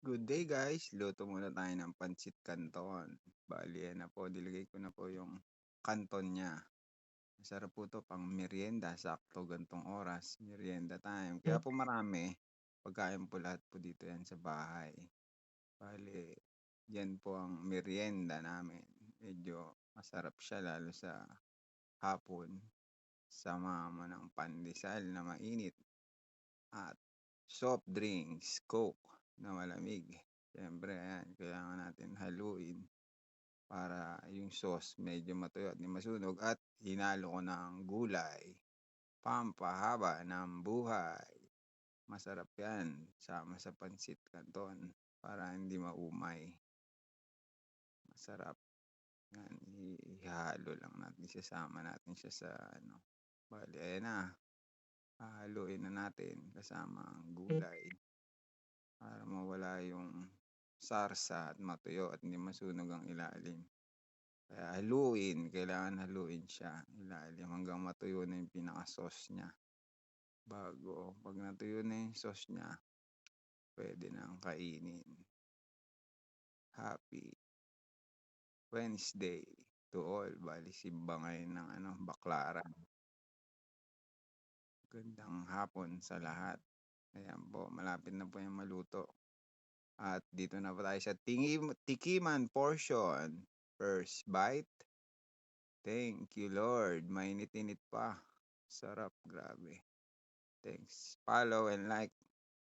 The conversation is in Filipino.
Good day guys, luto muna tayo ng pansit canton. Bali yan na po, nilagay ko na po yung canton niya. Masarap po 'to pang merienda, sakto gantong oras, merienda time. Kaya po marami, pagkain po lahat po dito yan sa bahay. Bale, yan po ang merienda namin. Medyo masarap siya lalo sa hapon. Samahan mo ng pandesal na mainit at soft drinks, Coke na malamig. Siyempre ayan, kailangan natin haluin para yung sauce medyo matuyo at 'di masunog at hinalo ko ng gulay, pampahaba ng buhay. Masarap 'yan sama sa pansit canton para hindi maumay. Masarap 'yan, ihalo lang natin, isasama natin siya sa ano, bale ayan na, hahaluin na natin kasama ang gulay. Para mawala yung sarsa at matuyo at hindi masunog ang ilalim. Kaya haluin, kailangan haluin siya ilalim hanggang matuyo na yung pinaka-sauce niya. Bago 'pag natuyo na yung sauce niya, puwede nang kainin. Happy Wednesday to all. Bale simba ngayon ng ano, Baklaran. Magandang hapon sa lahat. Ayan po, malapit na po yang maluto. At dito na po tayo sa tikiman portion. First bite. Thank you Lord, mainit-init pa. Sarap, grabe. Thanks. Follow and like.